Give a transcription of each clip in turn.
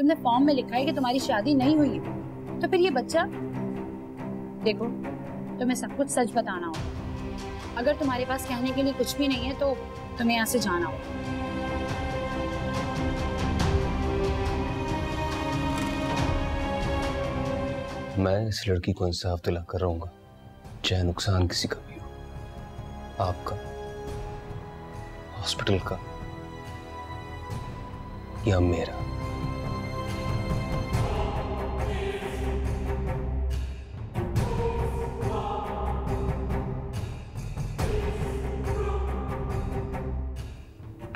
तुमने फॉर्म में लिखा है कि तुम्हारी शादी नहीं हुई है, तो फिर ये बच्चा? देखो, तुम्हें सब कुछ सच बताना होगा। अगर तुम्हारे पास कहने के लिए कुछ भी नहीं है तो तुम्हें यहाँ से जाना होगा। मैं इस लड़की को इंसाफ दिला कर रहूंगा, चाहे नुकसान किसी का भी हो, आपका, हॉस्पिटल का या मेरा।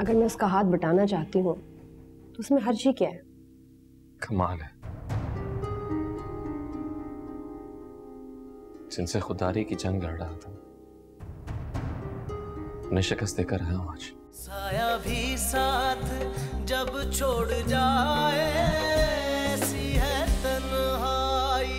अगर मैं उसका हाथ बटाना चाहती हूँ तो उसमें हर्ज ही क्या है? कमाल है, जिनसे खुदारी की जंग लड़ रहा था उन्हें शिकस्त देकर आया हूं आज। साया भी साथ जब छोड़ जाए ऐसी है तन्हाई।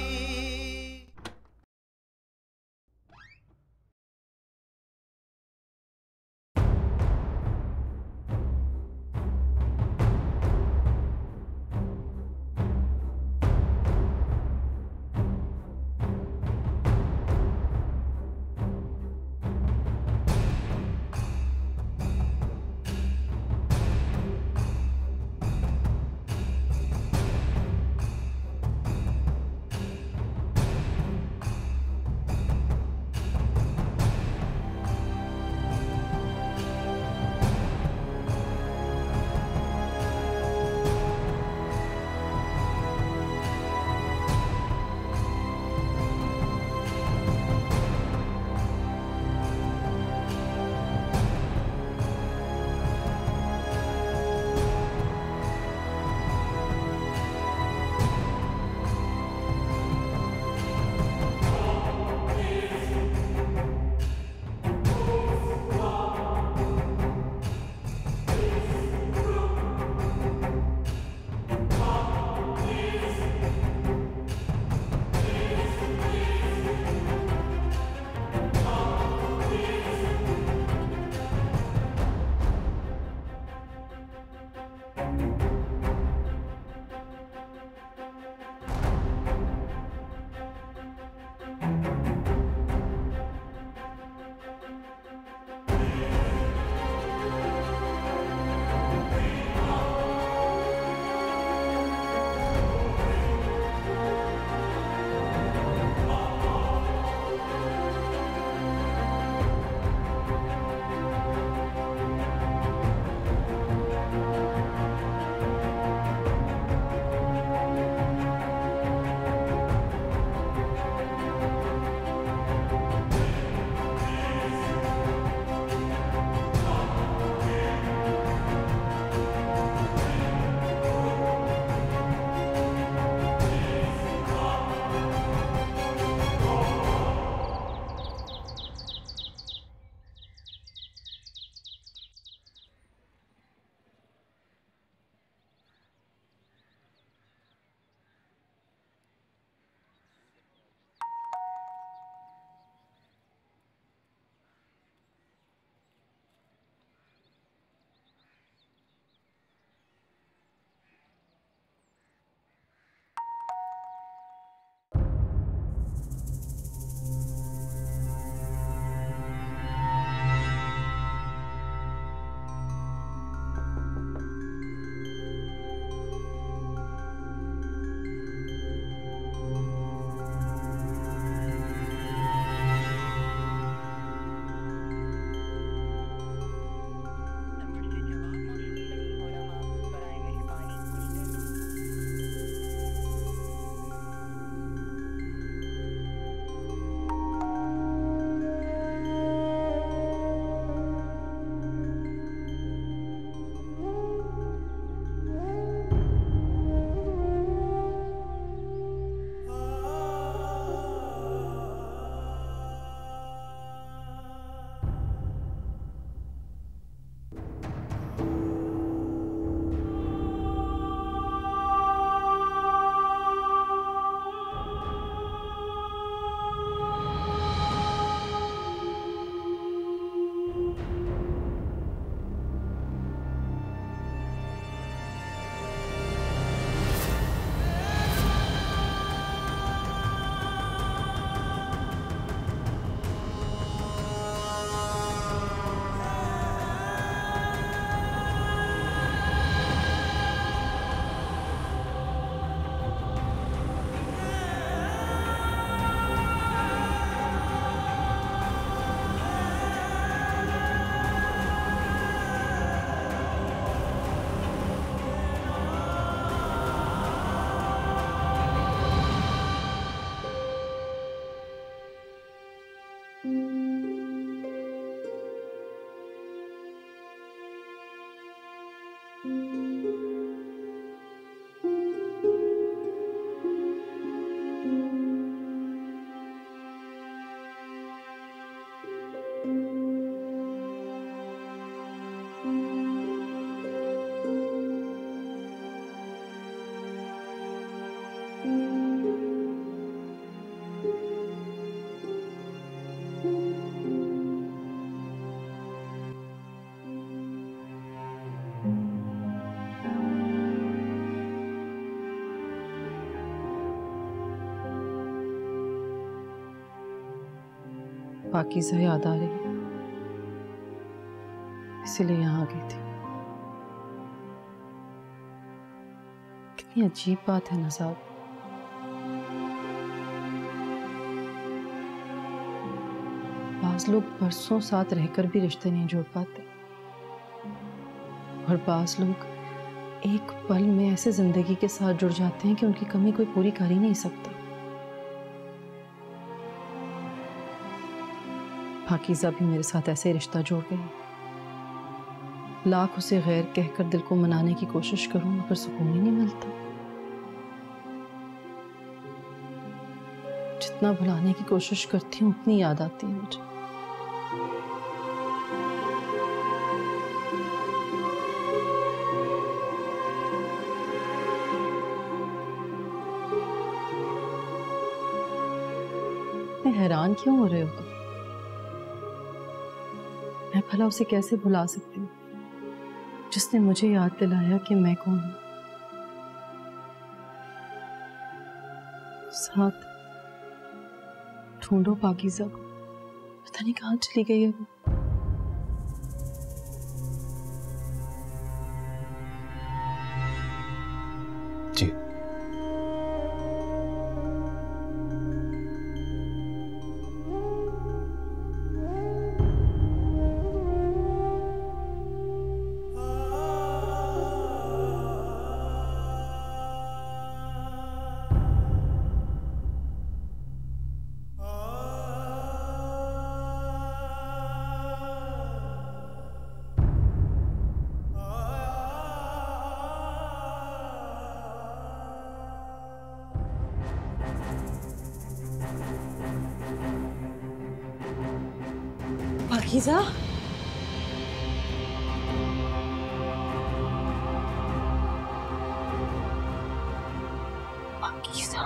पाकीज़ा याद आ रही है, इसलिए यहाँ आ गई थी। कितनी अजीब बात है ना साहब, बाज लोग बरसों साथ रहकर भी रिश्ते नहीं जोड़ पाते, और बाज लोग एक पल में ऐसे जिंदगी के साथ जुड़ जाते हैं कि उनकी कमी कोई पूरी कर ही नहीं सकता। पाकीज़ा भी मेरे साथ ऐसे रिश्ता जोड़ गई। लाख उसे गैर कहकर दिल को मनाने की कोशिश करूं मगर सुकून ही नहीं मिलता। जितना भुलाने की कोशिश करती हूँ उतनी याद आती है मुझे। इतने हैरान क्यों हो रहे हो तुम? मैं भला उसे कैसे भुला सकती हूँ जिसने मुझे याद दिलाया कि मैं कौन हूं। साथ ढूंढो पाकीज़ा को, पता नहीं कहाँ चली गई है वो। जी पाकीज़ा, पाकीज़ा,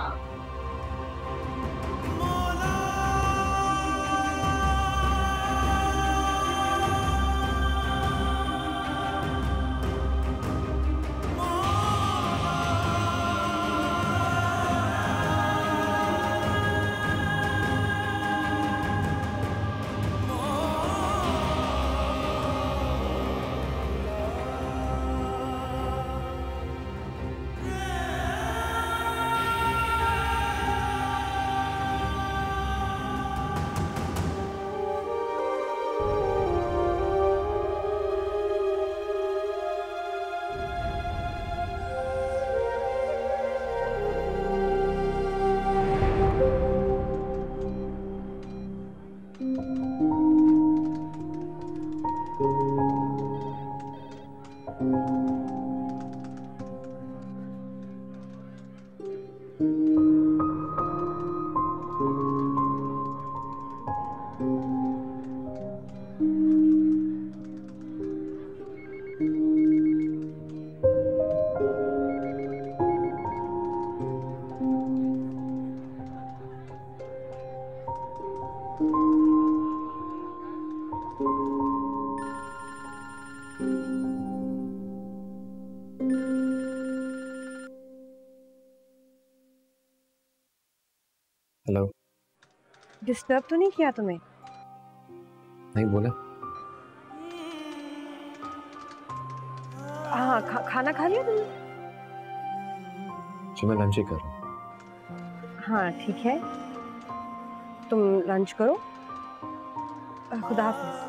हेलो। डिस्टर्ब तो नहीं किया तुम्हें? नहीं बोला। हाँ, खाना खा लिया तुमने? जी मैं लंच ही कर रहा हूँ। हाँ ठीक है, तुम लंच करो। खुदा हाफिज।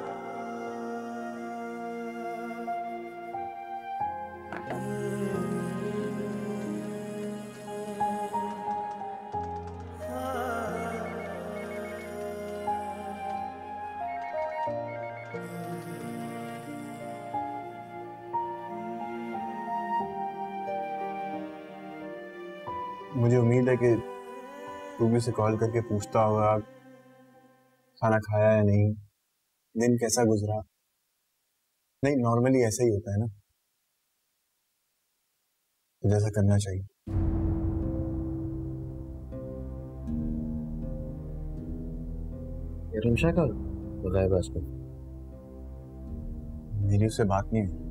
मुझे उम्मीद है कि तू भी उसे कॉल करके पूछता होगा खाना खाया या नहीं, दिन कैसा गुजरा। नहीं, नॉर्मली ऐसा ही होता है ना, तो जैसा करना चाहिए। रिमशा का गायब है आजकल। मेरी उससे बात नहीं हुई।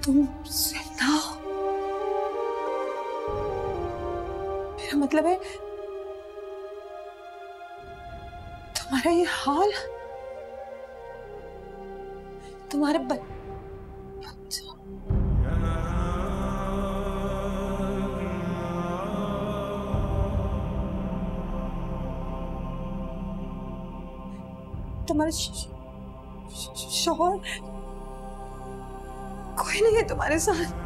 तुम जिंदा हो? मेरा मतलब है तुम्हारा ये हाल, तुम्हारे बच्चा। तुम्हारे शौहर कोई नहीं है तुम्हारे साथ?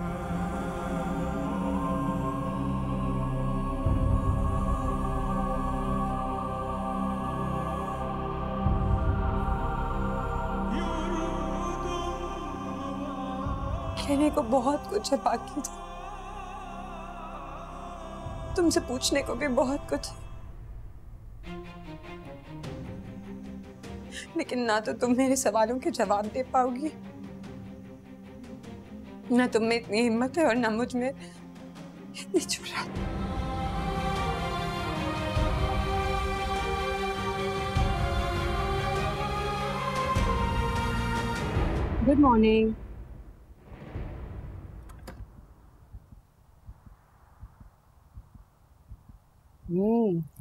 कहने को बहुत कुछ है बाकी, तुमसे पूछने को भी बहुत कुछ है, लेकिन ना तो तुम मेरे सवालों के जवाब दे पाओगी, ना तुम में इतनी हिम्मत है और ना मुझ में इतनी जुर्रत। Good morning.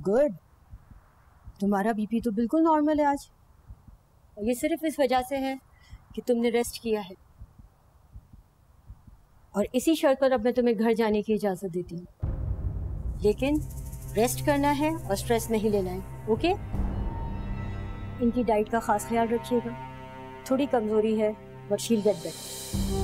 गुड। तुम्हारा बीपी तो बिल्कुल नॉर्मल है आज, और ये सिर्फ इस वजह से है कि तुमने रेस्ट किया है, और इसी शर्त पर अब मैं तुम्हें घर जाने की इजाज़त देती हूँ, लेकिन रेस्ट करना है और स्ट्रेस नहीं लेना है। ओके? इनकी डाइट का खास ख्याल रखिएगा, थोड़ी कमजोरी है, बट शील गेट बेटर।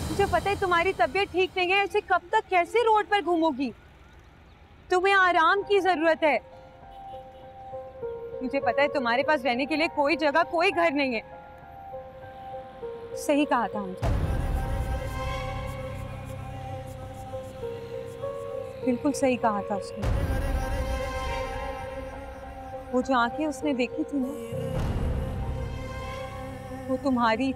मुझे पता है तुम्हारी तबीयत ठीक नहीं है, ऐसे कब तक कैसे रोड पर घूमोगी? तुम्हें आराम की जरूरत है। मुझे पता है तुम्हारे पास रहने के लिए कोई जगह, कोई घर नहीं है। सही कहा था मुझे, बिल्कुल सही कहा था उसने। वो जो आंखें उसने देखी थी ना, वो तुम्हारी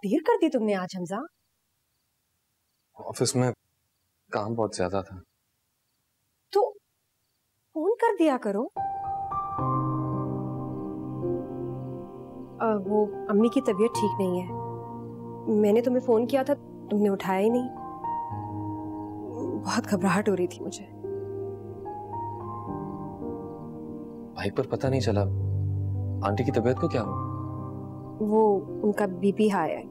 देर कर दी तुमने आज हमजा। ऑफिस में काम बहुत ज्यादा था। तो फोन कर दिया करो। वो अम्मी की तबीयत ठीक नहीं है। मैंने तुम्हें फोन किया था, तुमने उठाया ही नहीं। बहुत घबराहट हो रही थी मुझे। भाई पर पता नहीं चला, आंटी की तबीयत को क्या हुआ? वो उनका बीपी हाई है,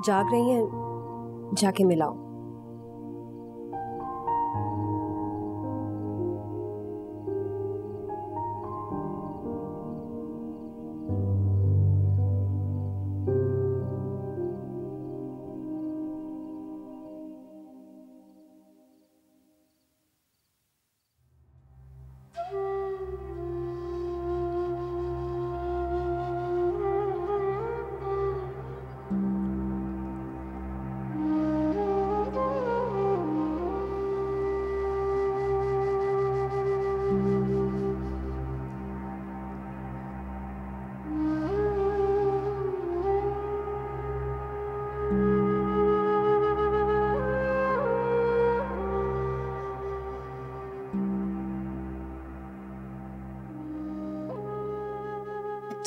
जाग रही हैं, जाके मिलाओ।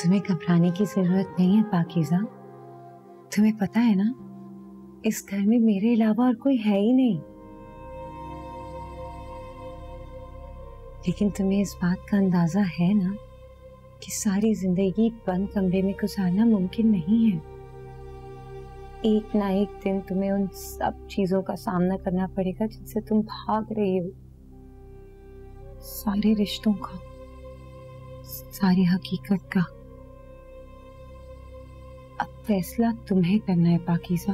तुम्हें घबराने की जरूरत नहीं है पाकीज़ा। तुम्हें पता है ना, इस घर में मेरे अलावा और कोई है ही नहीं। लेकिन तुम्हें इस बात का अंदाजा है ना कि सारी जिंदगी बंद कमरे में गुजारना मुमकिन नहीं है। एक ना एक दिन तुम्हें उन सब चीजों का सामना करना पड़ेगा जिनसे तुम भाग रही हो। सारे रिश्तों का, सारी हकीकत का। अब फैसला तुम्हें करना है पाकीज़ा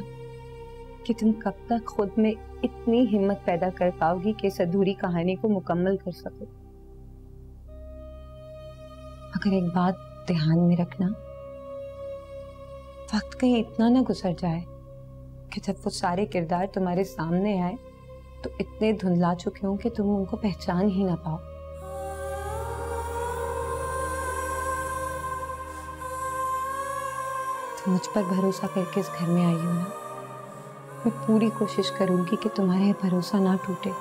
कि तुम कब तक खुद में इतनी हिम्मत पैदा कर पाओगी कि इस अधूरी कहानी को मुकम्मल कर सको। अगर एक बात ध्यान में रखना, वक्त कहीं इतना ना गुजर जाए कि जब वो सारे किरदार तुम्हारे सामने आए तो इतने धुंधला चुके हो कि तुम उनको पहचान ही ना पाओ। तुम मुझ पर भरोसा करके इस घर में आई हो ना, मैं पूरी कोशिश करूंगी कि तुम्हारा ये भरोसा ना टूटे।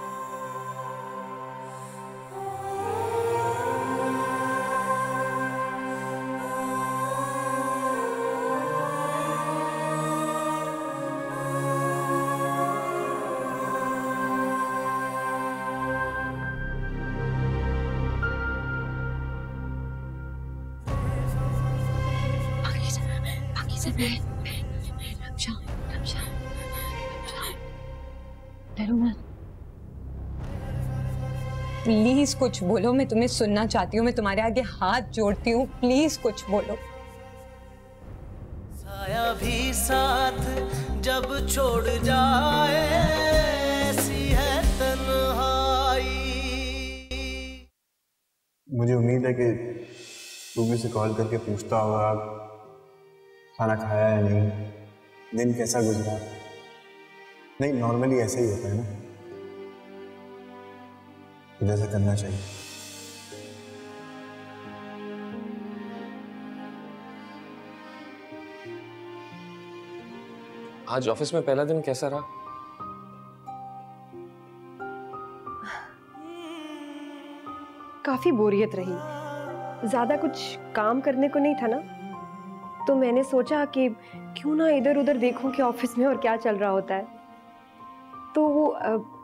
प्लीज कुछ बोलो, मैं तुम्हें सुनना चाहती हूँ। मैं तुम्हारे आगे हाथ जोड़ती हूँ, प्लीज कुछ बोलो। साया भी साथ जब छोड़ जाए ऐसी है तन्हाई। मुझे उम्मीद है कि तू भी उसे कॉल करके पूछता होगा खाना खाया या नहीं, दिन कैसा गुजरा। नहीं, नॉर्मली ऐसा ही होता है ना, जैसा करना चाहिए। आज ऑफिस में पहला दिन कैसा रहा? काफी बोरियत रही। ज्यादा कुछ काम करने को नहीं था ना, तो मैंने सोचा कि क्यों ना इधर उधर देखूं कि ऑफिस में और क्या चल रहा होता है। तो वो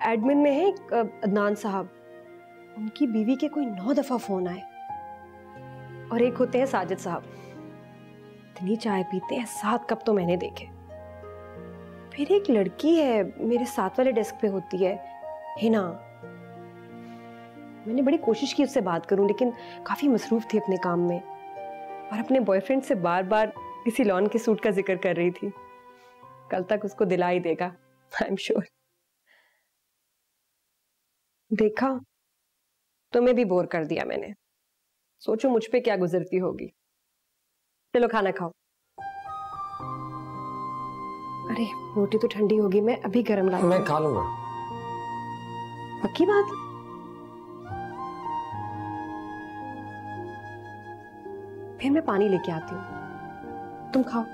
एडमिन में है एक अदनान साहब, उनकी बीवी के कोई 9 दफा फोन आए। और एक होते हैं साजिद साहब, इतनी चाय पीते हैं 7 कप तो मैंने देखे। फिर एक लड़की है मेरे साथ वाले डेस्क पे होती है, हिना। मैंने बड़ी कोशिश की उससे बात करूं, लेकिन काफी मसरूफ थी अपने काम में और अपने बॉयफ्रेंड से बार बार किसी लॉन के सूट का जिक्र कर रही थी। कल तक उसको दिला ही देगा, आई एम श्योर। देखा, तुम्हें भी बोर कर दिया मैंने। सोचो मुझ पे क्या गुजरती होगी। चलो खाना खाओ। अरे रोटी तो ठंडी होगी, मैं अभी गर्म ला। मैं खा लूंगा। पक्की बात? फिर मैं पानी लेके आती हूँ, तुम खाओ।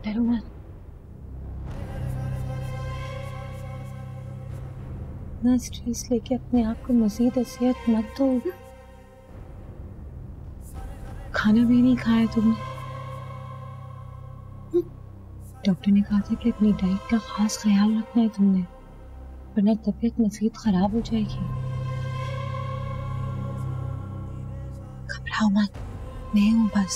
डरो मत। ना स्ट्रेस लेके अपने आप को मजीद असियत मत दो। खाना भी नहीं खाया तुमने। डॉक्टर ने कहा था कि अपनी डाइट का खास ख्याल रखना है तुमने, वरना तबीयत मजीद खराब हो जाएगी। घबराओ मत, मैं हूं बस।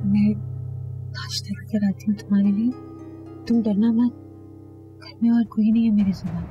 मैं नाश्ता लेकर आती हूँ तुम्हारे लिए, तुम डरना मत। घर में और कोई नहीं है मेरे सिवा।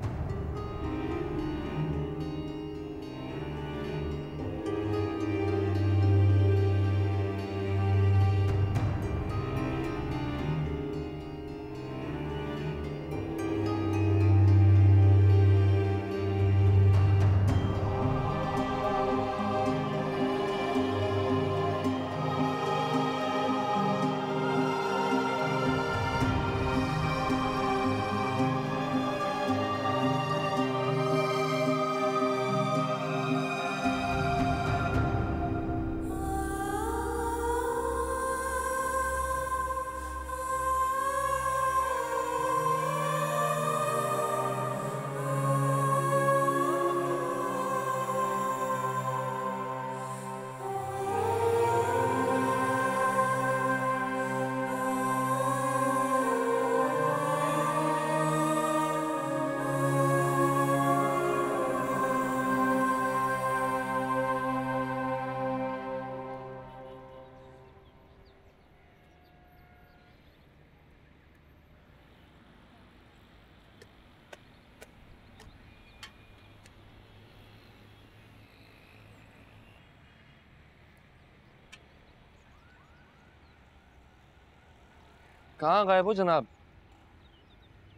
कहाँ गायब हो जनाब?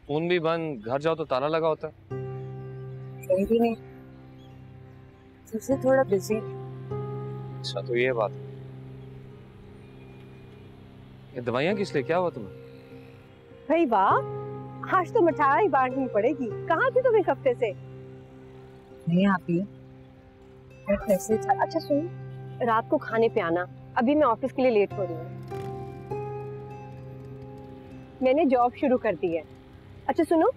फोन भी बंद, घर जाओ तो ताला लगा होता है। कहीं भी नहीं, सबसे थोड़ा बिजी। अच्छा तो ये बात है। ये दवाइयाँ किस लिए, क्या हुआ तुम्हें? भाई वाह, आज तो मिठाई बांटनी पड़ेगी। कहाँ थी तुम एक हफ्ते से? नहीं आती। अच्छा सुन, रात को खाने पे आना, अभी मैं ऑफिस के लिए लेट हो रही हूँ। मैंने जॉब शुरू कर दी है। अच्छा सुनो,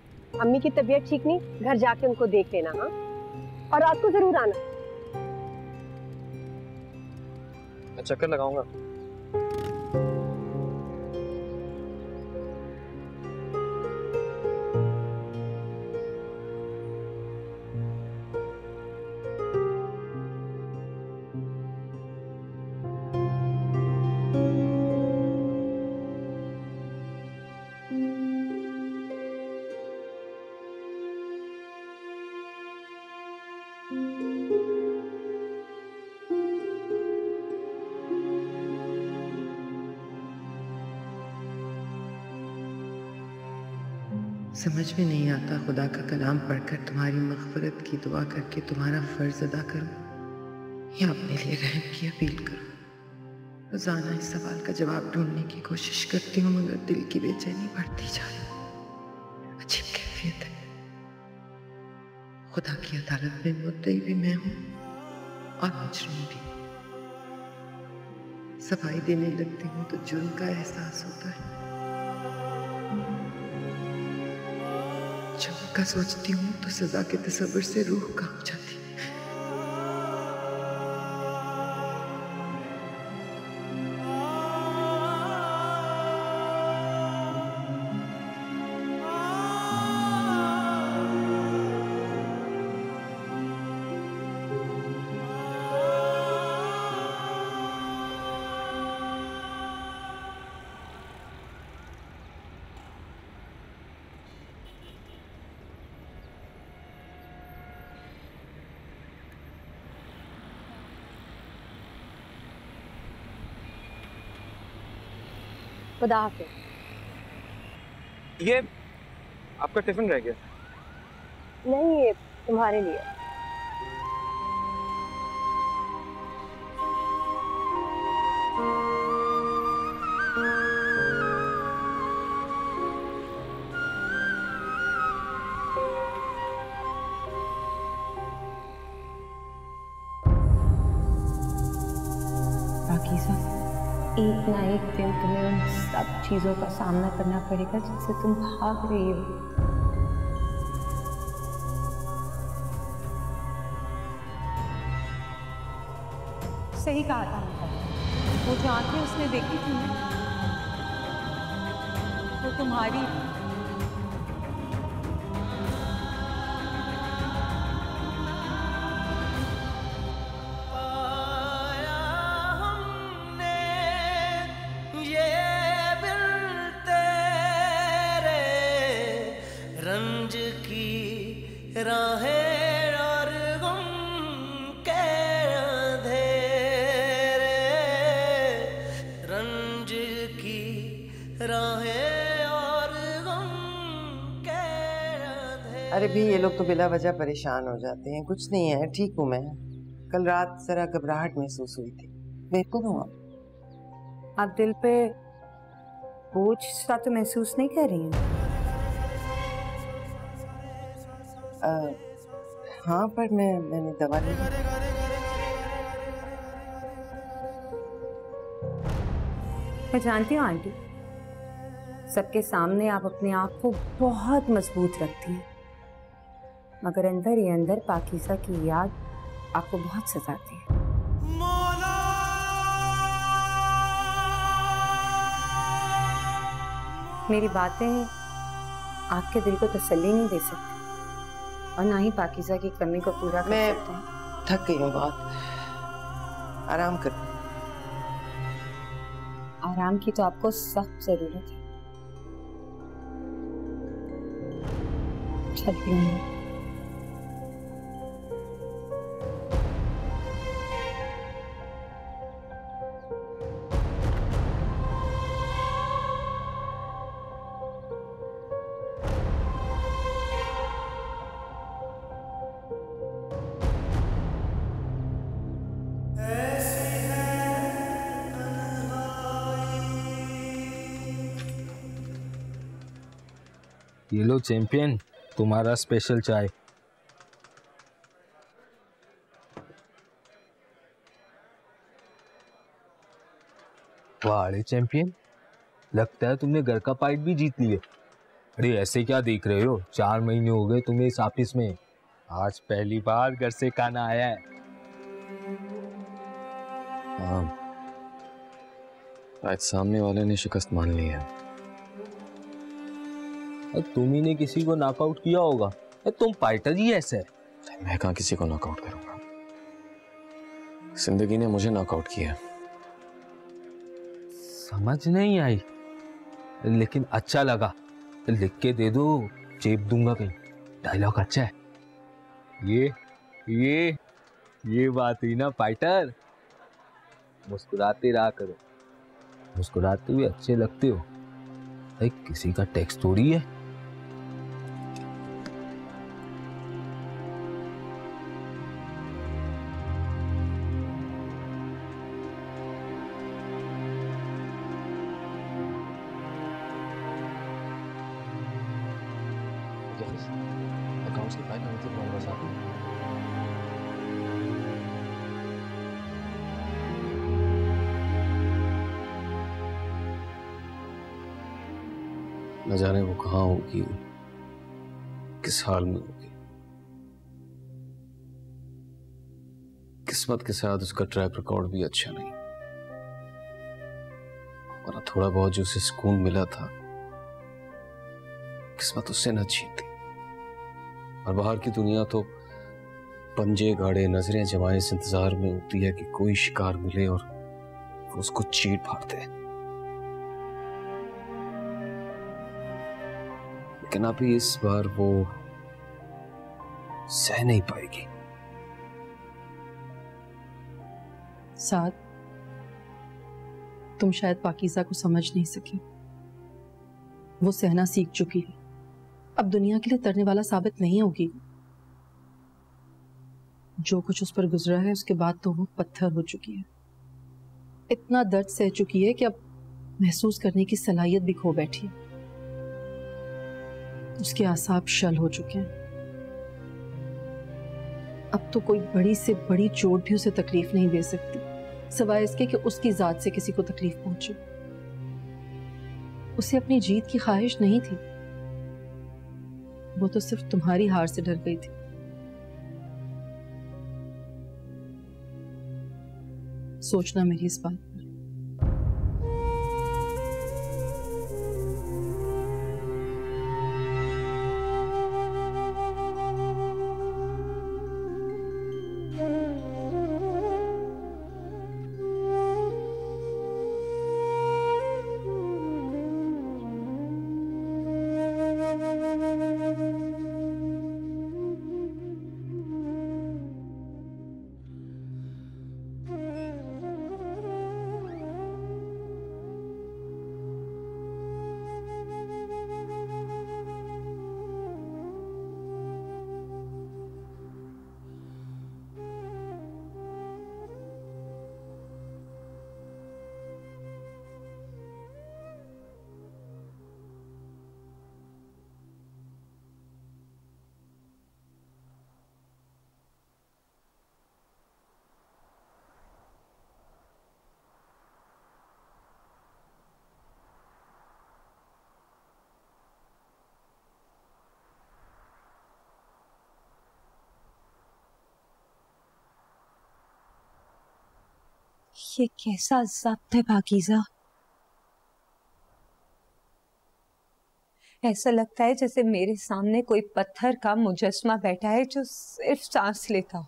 अम्मी की तबीयत ठीक नहीं, घर जाके उनको देख लेना। हाँ, और रात को जरूर आना। चक्कर लगाऊंगा। समझ में नहीं आता खुदा का कलाम पढ़कर तुम्हारी मग़फ़िरत की दुआ करके तुम्हारा फ़र्ज़ अदा करूं या अपने लिए रहम की अपील करूं। रोज़ाना इस सवाल का जवाब ढूंढने की कोशिश करती हूँ, मगर दिल की बेचैनी बढ़ती जा रही। अजीब कैफियत है। खुदा की अदालत में मुद्दई भी मैं हूँ और मुजरिम भी। सफाई देने लगती हूँ तो जुर्म का एहसास होता है। जब का सोचती हूँ तो सजा के तसव्वुर से रूह कांप जाती है। खुदा हाफिज़। ये आपका टिफिन रह गया। नहीं, ये तुम्हारे लिए। पाकिज़ा, एक ना एक दिन तुम्हें उन सब चीजों का सामना करना पड़ेगा जिससे तुम भाग रही हो। सही कहा था उनका। वो जो आंखें उसने देखी थी ना, वो तुम्हारी रंज की राहें और गम के अंधेरे, रंज की राहें और गम के अंधेरे। अरे भी ये लोग तो बिला वजह परेशान हो जाते हैं। कुछ नहीं है, ठीक हूँ मैं। कल रात जरा घबराहट महसूस हुई थी। बेहतर हूँ आप दिल पे बोझ सा तो महसूस नहीं कर रही हैं? हाँ, पर मैंने दवा ली। मैं जानती हूँ आंटी, सबके सामने आप अपने आप को बहुत मजबूत रखती हैं, मगर अंदर ही अंदर पाकीज़ा की याद आपको बहुत सताती है। मेरी बातें आपके दिल को तसल्ली नहीं दे सकती और ना ही पाकीज़ा की कमी को पूरा कर सकते हैं। थक गई हूँ बहुत, आराम कर। आराम की तो आपको सख्त जरूरत है। चलती हूँ। ये लो चैंपियन, तुम्हारा स्पेशल चाय। वाह अरे चैंपियन, लगता है तुमने घर का फाइट भी जीत लिया। अरे ऐसे क्या देख रहे हो, 4 महीने हो गए तुम्हें इस ऑफिस में, आज पहली बार घर से खाना आया है। हाँ, आज सामने वाले ने शिकस्त मान ली है। तुम ने किसी को नॉकआउट किया होगा, तुम फाइटर ही ऐसे है। मैं कहाँ किसी को नॉकआउट करूंगा, जिंदगी ने मुझे नॉकआउट किया। समझ नहीं आई, लेकिन अच्छा लगा। लिख के दे दो, चेप दूंगा कहीं। डायलॉग अच्छा है। ये बात हुई ना फाइटर। मुस्कुराते रहा करो, मुस्कुराते हुए अच्छे लगते हो। किसी का टैक्स थोड़ी है। अकाउंट्स की फाइल मतलब तुम्हारे पास आती है? न जाने वो कहाँ होगी, किस हाल में होगी। किस्मत के साथ उसका ट्रैक रिकॉर्ड भी अच्छा नहीं, वरना थोड़ा बहुत जो उसे सुकून मिला था किस्मत उससे न छीनती। और बाहर की दुनिया तो पंजे गाड़े नजरें जमाए इस इंतजार में होती है कि कोई शिकार मिले और वो उसको चीर फाड़ दे। लेकिन अभी इस बार वो सह नहीं पाएगी। साथ तुम शायद पाकीज़ा को समझ नहीं सके। वो सहना सीख चुकी है, अब दुनिया के लिए तरने वाला साबित नहीं होगी। जो कुछ उस पर गुजरा है उसके बाद तो वो पत्थर हो चुकी है। इतना दर्द सह चुकी है कि अब महसूस करने की सलाहियत भी खो बैठी है। उसके आसाब शल हो चुके हैं। अब तो कोई बड़ी से बड़ी चोट भी उसे तकलीफ नहीं दे सकती। सिवाय इसके कि उसकी जात से किसी को तकलीफ पहुंचे। उसे अपनी जीत की ख्वाहिश नहीं थी, वो तो सिर्फ तुम्हारी हार से डर गई थी। सोचना मेरी इस बात पर। ये कैसा ज़ब्त है पाकीज़ा? ऐसा लगता है जैसे मेरे सामने कोई पत्थर का मुजस्मा बैठा है जो सिर्फ सांस लेता हो।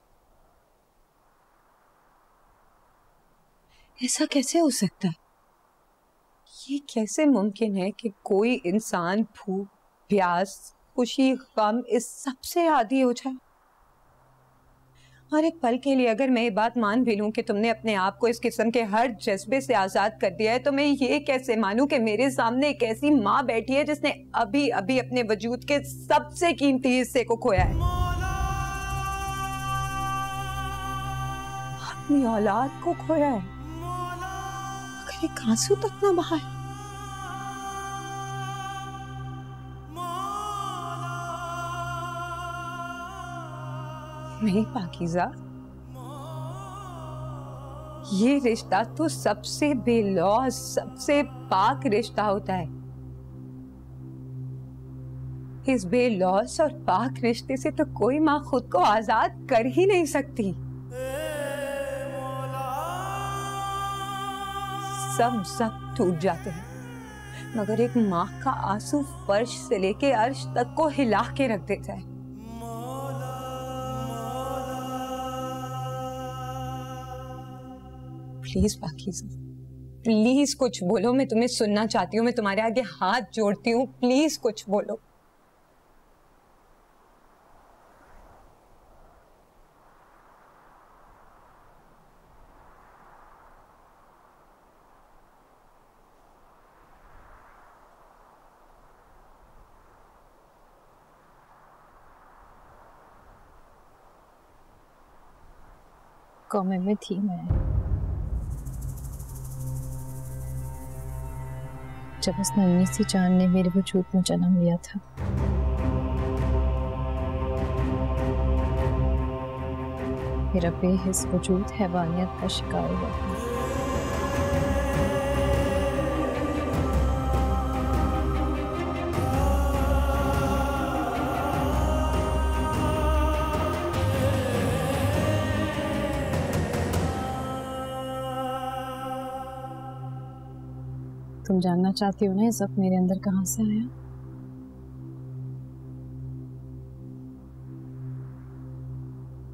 ऐसा कैसे हो सकता है? ये कैसे मुमकिन है कि कोई इंसान भूख, प्यास, खुशी, गम इस सबसे आदी हो जाए? और एक पल के लिए अगर मैं ये बात मान भी लूं कि तुमने अपने आप को इस किस्म के हर जज्बे से आजाद कर दिया है, तो मैं ये कैसे मानूं कि मेरे सामने एक ऐसी माँ बैठी है जिसने अभी अभी अपने वजूद के सबसे कीमती हिस्से को खोया है, अपनी औलाद को खोया है। अगर एक आंसू तक ना बहा है। नहीं पाकीज़ा, ये रिश्ता तो सबसे बेलौस, सबसे पाक रिश्ता होता है। इस बेलौस और पाक रिश्ते से तो कोई माँ खुद को आजाद कर ही नहीं सकती। सब टूट जाते हैं, मगर एक माँ का आंसू फर्श से लेके अर्श तक को हिला के रख देता है। प्लीज पाकीज़ा, प्लीज कुछ बोलो, मैं तुम्हें सुनना चाहती हूँ। मैं तुम्हारे आगे हाथ जोड़ती हूँ, प्लीज कुछ बोलो। कौमे में थी मैं जब उस नन्ही सी जान ने मेरे वजूद में जन्म लिया था। मेरा बेहिस वजूद हैवानियत का शिकार हुआ था। तुम जानना चाहती हो ना ये सब मेरे अंदर कहां से आया?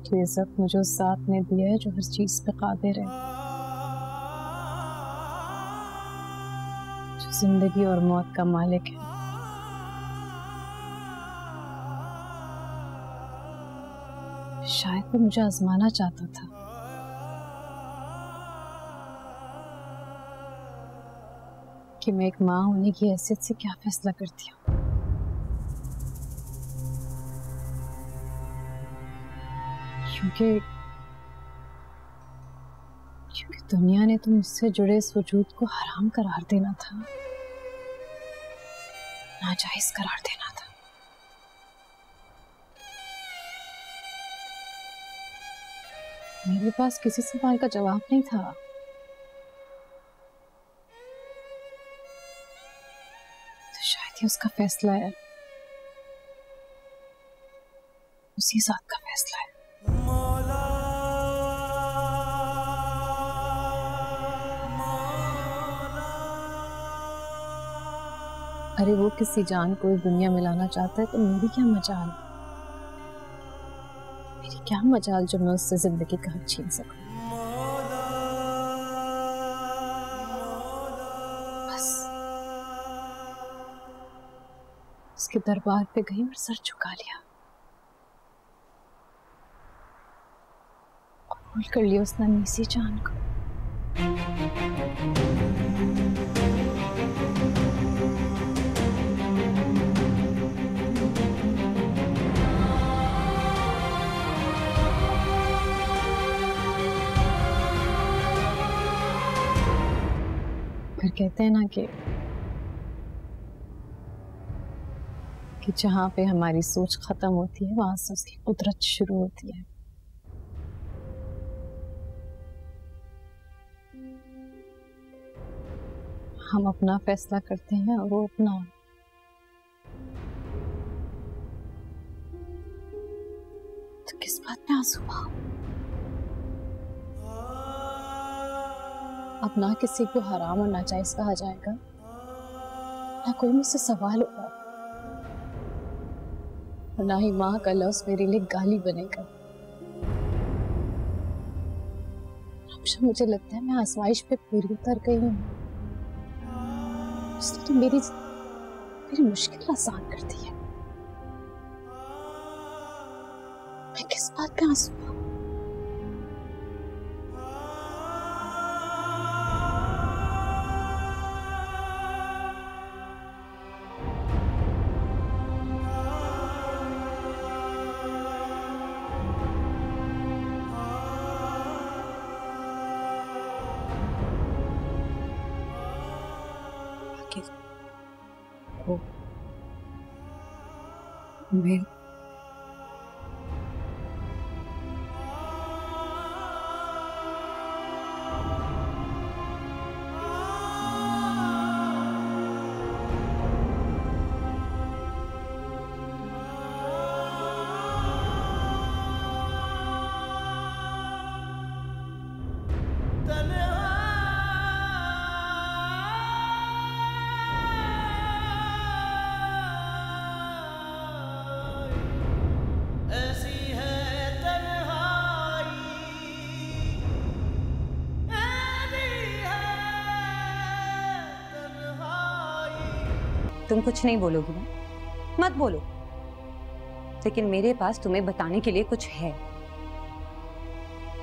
तो ये सब मुझे उस ज़ात ने दिया है जो हर चीज पे कादिर है, जो जिंदगी और मौत का मालिक है। शायद वो मुझे आजमाना चाहता था, कि मैं एक माँ होने की हैसियत से क्या फैसला करती हूँ। क्योंकि दुनिया ने तो मुझसे जुड़े इस वजूद को हराम करार देना था, नाजायज करार देना था। मेरे पास किसी सवाल का जवाब नहीं था। कहती उसका फैसला है, उसी साथ का फैसला है। अरे वो किसी जान को इस दुनिया में लाना चाहता है तो मेरी क्या मजाल, मेरी क्या मजाल जो मैं उससे जिंदगी का हक छीन सकूं। बस उसके दरबार पे गई और सर झुका लिया और भूल कर लिया उस नन्ही जान को। फिर कहते हैं ना कि जहां पे हमारी सोच खत्म होती है वहां से उसकी कुदरत शुरू होती है। हम अपना फैसला करते हैं और वो अपना। तो किस बात में आंसू बहाऊं? अब ना किसी को हराम और नाजायज कहा जाएगा, ना कोई मुझसे सवाल होगा, और ना ही माँ का लफ्ज मेरे लिए गाली बनेगा। अब मुझे लगता है मैं आजमाइश पे पूरी उतर गई हूँ, उसने तो मेरी मुश्किल आसान कर दी है। मैं किस बात पे आंसू बहाऊं? मैं तुम कुछ नहीं बोलोगी ना, मत बोलो, लेकिन मेरे पास तुम्हें बताने के लिए कुछ है।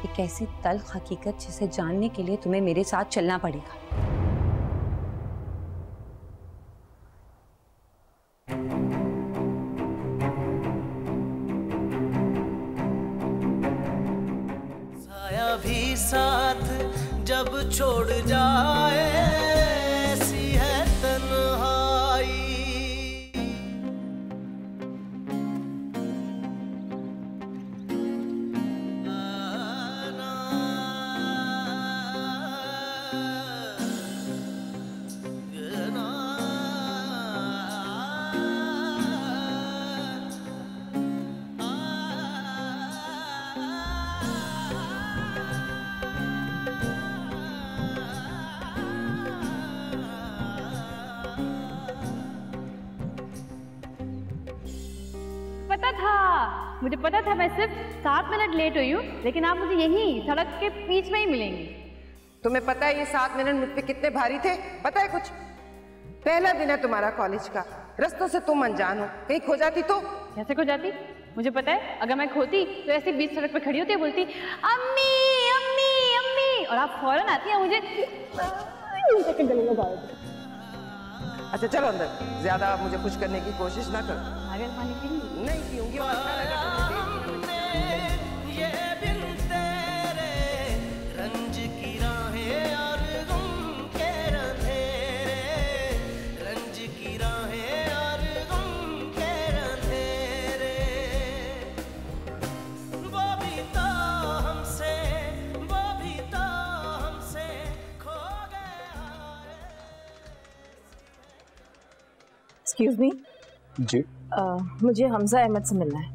एक ऐसी तल्ख हकीकत जिसे जानने के लिए तुम्हें मेरे साथ चलना पड़ेगा। साया भी साथ जब छोड़ जाए ऐसी है तन्हाई। मुझे पता था मैं सिर्फ 7 मिनट लेट हुई हूँ, लेकिन आप मुझे यहीं सड़क के बीच में ही मिलेंगी। तुम्हें पता है ये 7 मिनट मुझ पे कितने भारी थे? पता है कुछ? पहला दिन है तुम्हारा कॉलेज का, रस्तों से तुम अनजान हो, कहीं खो जाती तो? कैसे खो जाती? मुझे पता है अगर मैं खोती तो ऐसे बीच सड़क पे खड़ी होती बोलती अम्मी अम्मी अम्मी, और आप फौरन आती हैं मुझे गले लगाओगे। अच्छा चलो अंदर, ज्यादा मुझे खुश करने की कोशिश ना करो। नारियल पानी पीऊंगी? नहीं पीऊंगी। ये बिन तेरे रंज की राहें और गम के अंधेरे, रंज की राहें और गम के अंधेरे, वो भी तो हमसे खो गया। एक्सक्यूज मी जी मुझे हमजा अहमद से मिलना है।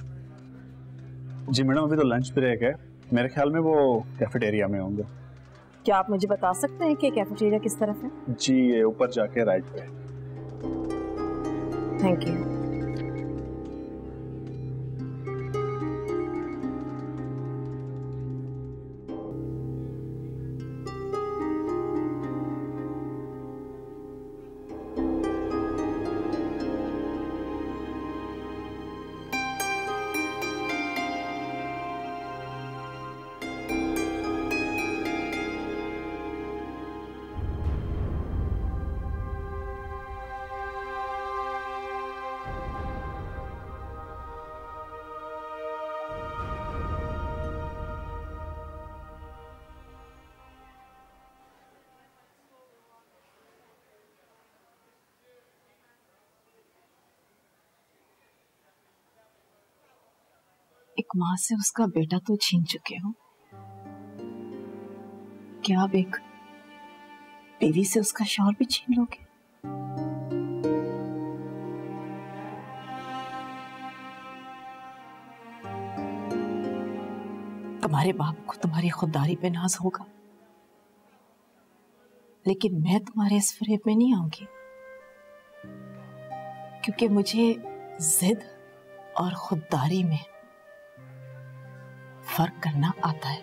जी मैडम, अभी तो लंच ब्रेक है, मेरे ख्याल में वो कैफेटेरिया में होंगे। क्या आप मुझे बता सकते हैं कि कैफेटेरिया किस तरफ है? जी ये ऊपर जाके राइट पे। Thank you. एक माँ से उसका बेटा तो छीन चुके हो, क्या अब एक बीवी से उसका शौहर भी छीन लोगे? तुम्हारे बाप को तुम्हारी खुददारी पे नाज होगा, लेकिन मैं तुम्हारे इस फरेब में नहीं आऊंगी, क्योंकि मुझे जिद और खुददारी में फर्क करना आता है।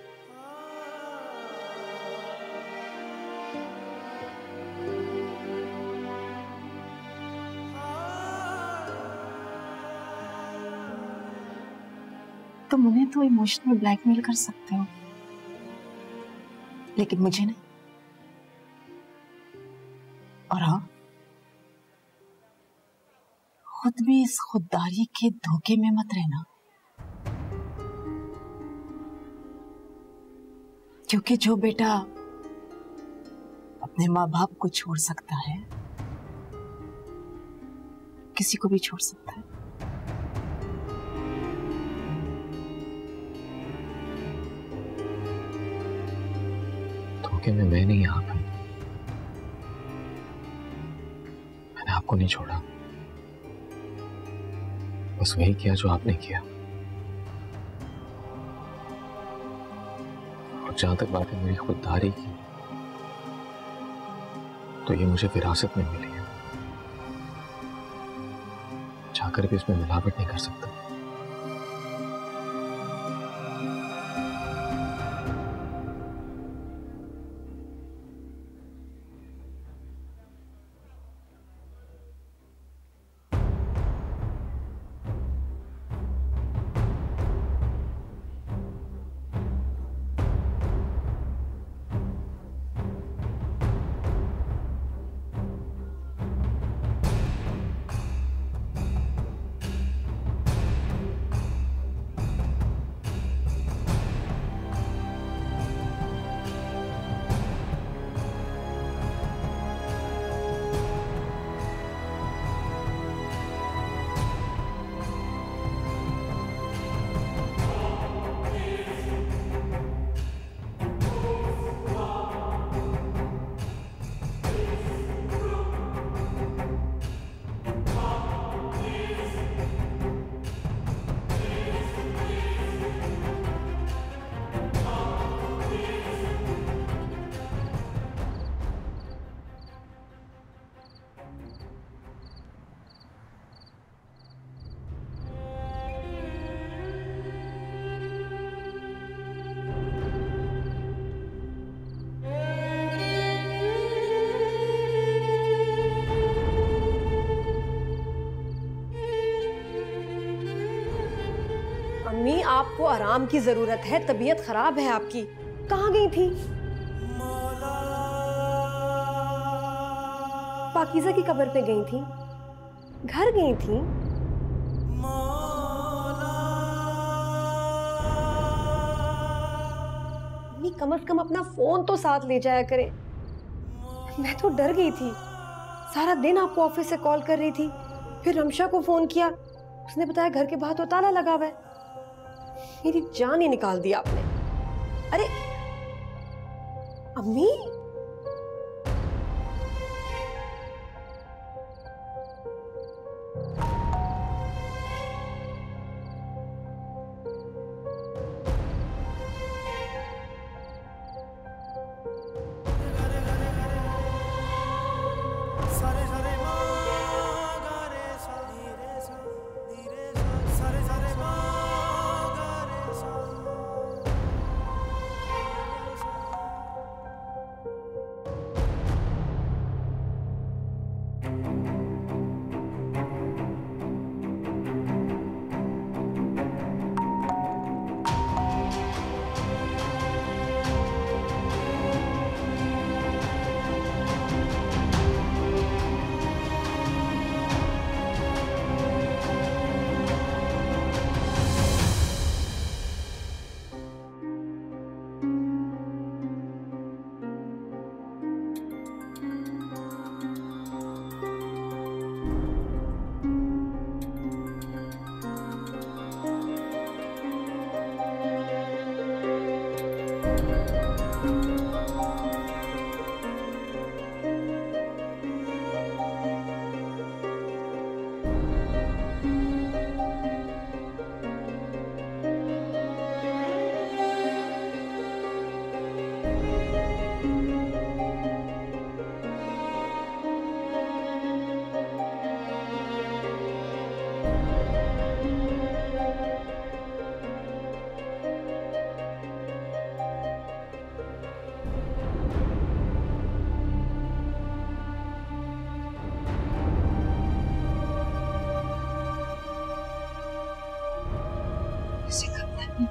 तुम उन्हें तो इमोशनल ब्लैकमेल कर सकते हो, लेकिन मुझे नहीं। और हाँ, खुद भी इस खुददारी के धोखे में मत रहना, क्योंकि जो बेटा अपने माँ बाप को छोड़ सकता है, किसी को भी छोड़ सकता है। धोखे में मैं नहीं आ पाई, मैंने आपको नहीं छोड़ा, बस वही किया जो आपने किया। जहां तक बात है मेरी खुददारी की, तो ये मुझे विरासत में मिली है, चाहकर भी इसमें मिलावट नहीं कर सकता। अम्मी, आपको आराम की जरूरत है, तबीयत खराब है आपकी। कहाँ गई थी? पाकीज़ा की कब्र पे गई थी, घर गई थी। अम्मी, कम से कम अपना फोन तो साथ ले जाया करें। मैं तो डर गई थी, सारा दिन आपको ऑफिस से कॉल कर रही थी, फिर रमशा को फोन किया, उसने बताया घर के बाहर तो ताला लगा हुआ है। मेरी जान ही निकाल दी आपने। अरे अम्मी,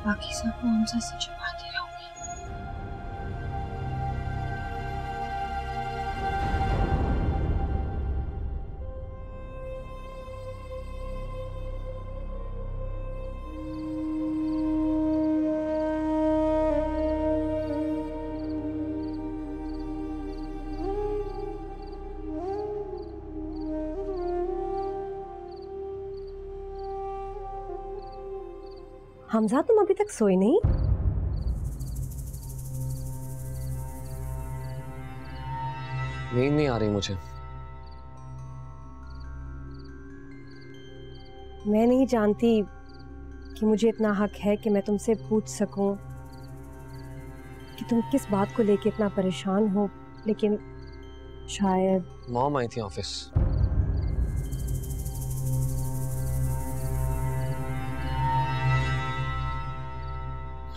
पाकिज़ा को हमजा से छुपाती रहूंगी। हमजा, तुम अभी तक सोए नहीं? नींद नहीं आ रही मुझे। मैं नहीं जानती कि मुझे इतना हक है कि मैं तुमसे पूछ सकूं कि तुम किस बात को लेके इतना परेशान हो, लेकिन शायद मॉम आई थी ऑफिस।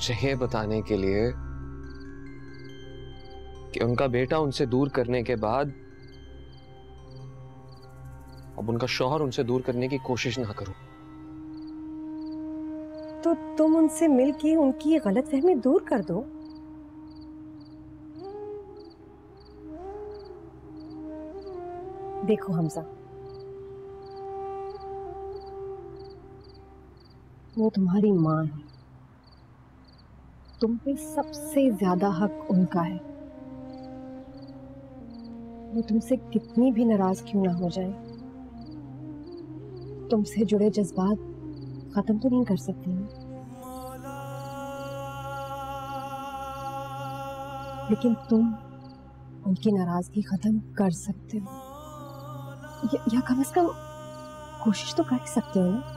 मुझे बताने के लिए कि उनका बेटा उनसे दूर करने के बाद अब उनका शौहर उनसे दूर करने की कोशिश ना करो। तो तुम उनसे मिलके उनकी ये गलतफहमी दूर कर दो। देखो हमजा, वो तुम्हारी माँ है, तुम पे सबसे ज्यादा हक उनका है। वो तुमसे कितनी भी नाराज क्यों ना हो जाए, तुमसे जुड़े जज्बात खत्म तो नहीं कर सकती ना। लेकिन तुम उनकी नाराजगी खत्म कर सकते हो, या कम से कम कोशिश तो कर सकते हो ना।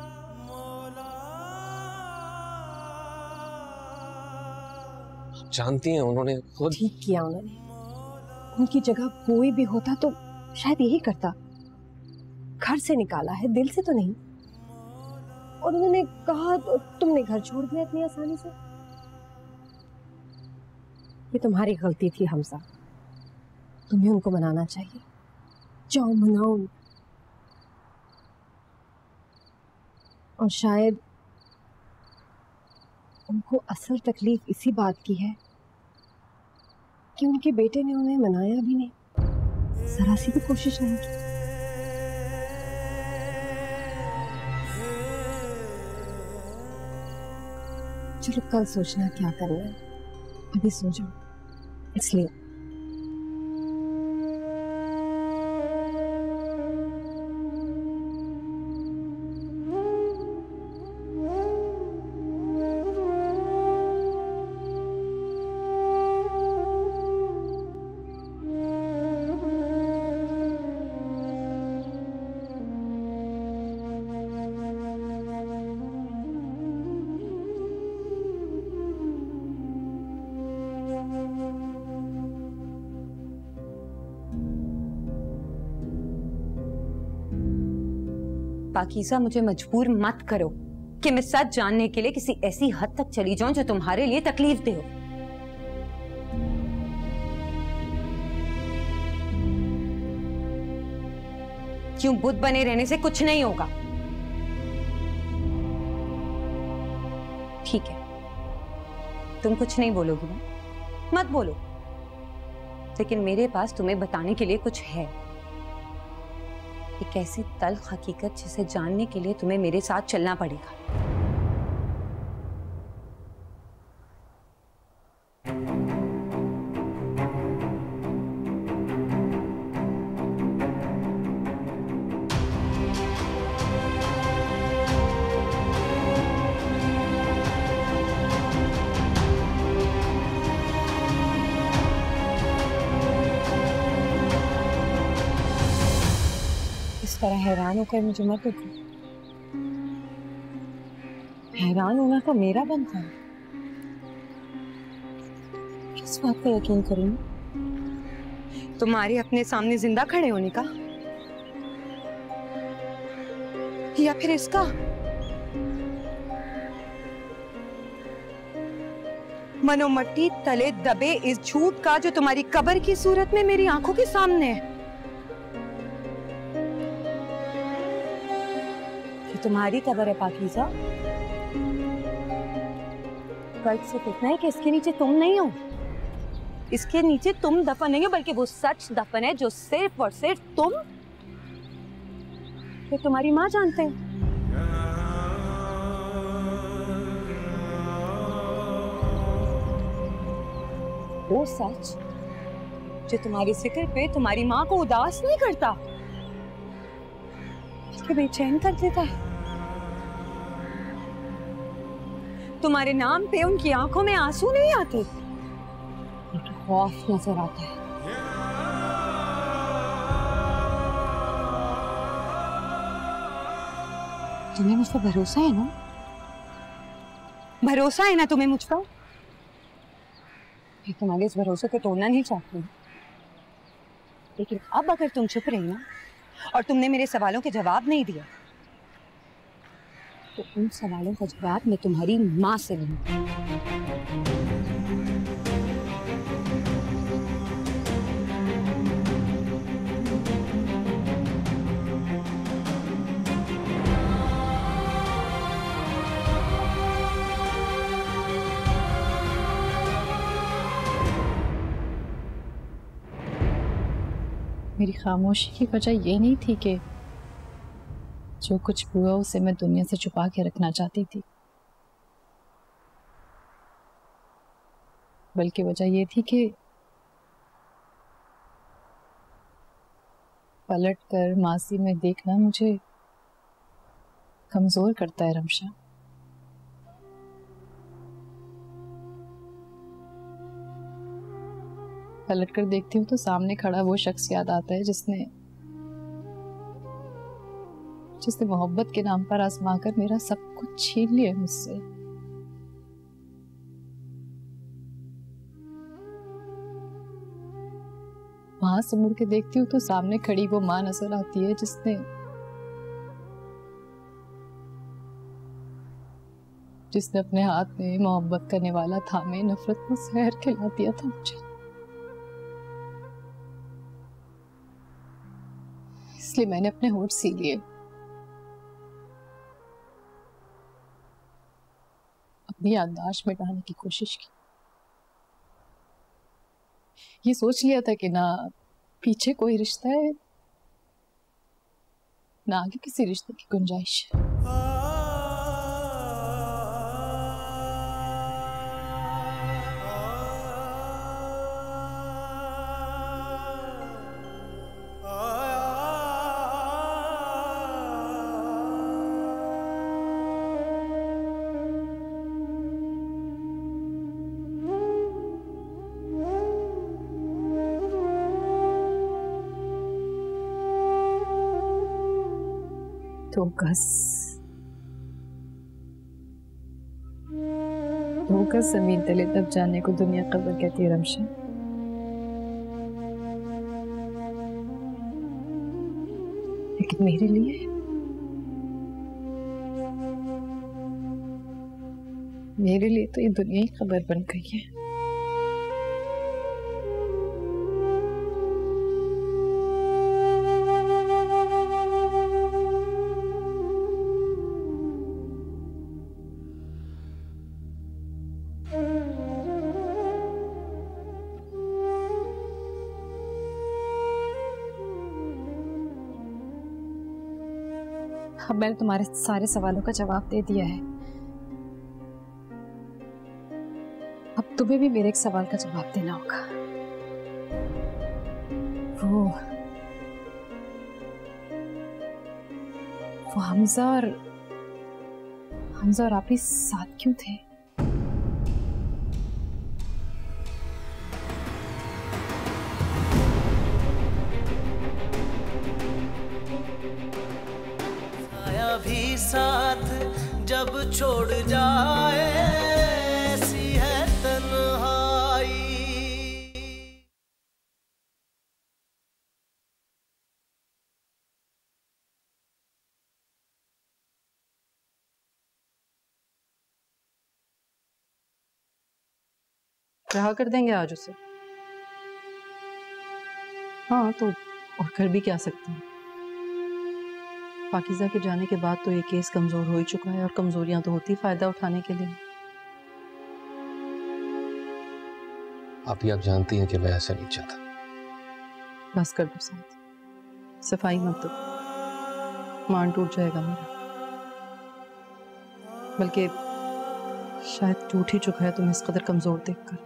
जानती हैं उन्होंने खुद ठीक किया उन्होंने। उनकी जगह कोई भी होता तो शायद यही करता। घर से निकाला है, दिल से तो नहीं। और उन्होंने कहा तो तुमने घर छोड़ दिया इतनी आसानी से। ये तुम्हारी गलती थी हमजा, तुम्हें उनको मनाना चाहिए। जाओ मनाओ। और शायद उनको असल तकलीफ इसी बात की है कि उनके बेटे ने उन्हें मनाया भी नहीं, जरा सी भी कोशिश नहीं की। चलो कल सोचना क्या करना है, अभी सो जाओ। इसलिए पाकीज़ा, मुझे मजबूर मत करो कि मैं सच जानने के लिए किसी ऐसी हद तक चली जाऊं जो तुम्हारे लिए तकलीफ दे हो। क्यों बुद्ध बने रहने से कुछ नहीं होगा। ठीक है, तुम कुछ नहीं बोलोगी ना, मत बोलो। लेकिन मेरे पास तुम्हें बताने के लिए कुछ है। एक ऐसी तल्ख हकीकत जिसे जानने के लिए तुम्हें मेरे साथ चलना पड़ेगा। तरह हैरान होकर मुझे मत देखो। हैरान होना तो मेरा बनता है। किस बात का यकीन करूं? तुम्हारे अपने सामने जिंदा खड़े होने का, या फिर इसका? मनोमट्टी तले दबे इस झूठ का जो तुम्हारी कब्र की सूरत में मेरी आंखों के सामने है। तुम्हारी कब्र है पाकीज़ा, फर्क सिर्फ इतना है कि इसके नीचे तुम नहीं हो, इसके नीचे तुम दफन नहीं हो, बल्कि वो सच दफन है जो सिर्फ और सिर्फ तुम तो तुम्हारी माँ जानते हैं। वो सच जो तुम्हारी फिक्र पे तुम्हारी माँ को उदास नहीं करता, बल्कि बेचैन कर देता है। तुम्हारे नाम पे उनकी आंखों में आंसू नहीं आते, बल्कि खौफ नजर आता है। तुम्हें मुझ पर भरोसा है ना? भरोसा है ना तुम्हें मुझ पर? मैं तुम्हारे इस भरोसे को तोड़ना नहीं चाहती, लेकिन अब अगर तुम चुप रही ना और तुमने मेरे सवालों के जवाब नहीं दिया, तो उन सवालों का जवाब मैं तुम्हारी माँ से लूंगी। मेरी खामोशी की वजह ये नहीं थी कि जो कुछ हुआ उसे मैं दुनिया से छुपा के रखना चाहती थी, बल्कि वजह ये थी कि पलट कर मासी में देखना मुझे कमजोर करता है रमशा। पलट कर देखती हूँ तो सामने खड़ा वो शख्स याद आता है जिसने मोहब्बत के नाम पर आजमा कर मेरा सब कुछ छीन लिया मुझसे। वहां से मुड़ के देखती हूँ तो सामने खड़ी वो माँ नजर आती है जिसने अपने हाथ में मोहब्बत करने वाला थामे नफरत को जहर खिला दिया था मुझे। इसलिए मैंने अपने होठ सी लिए, अपनी याददाश्त मिटाने की कोशिश की। ये सोच लिया था कि ना पीछे कोई रिश्ता है, ना आगे किसी रिश्ते की गुंजाइश है। दो गज जमीन तले तब जाने को दुनिया कब्र कहती है रमशा। लेकिन मेरे लिए तो ये दुनिया ही कब्र बन गई है। अब मैंने तुम्हारे सारे सवालों का जवाब दे दिया है, अब तुम्हें भी मेरे एक सवाल का जवाब देना होगा। वो हमजा और आप ही साथ क्यों थे? भी साथ जब छोड़ जाए ऐसी है तन्हाई। रहा कर देंगे आज उसे। हाँ तो और कर भी क्या सकते हैं। पाकीज़ा के जाने के बाद तो ये केस कमजोर हो ही चुका है, और कमजोरियां तो होती फायदा उठाने के लिए। अभी आप जानती हैं कि मैं ऐसा नहीं चाहता। बस कर दो साथ, सफाई मत दो, मान टूट जाएगा मेरा। बल्कि शायद टूट ही चुका है तुम इस कदर कमजोर देखकर।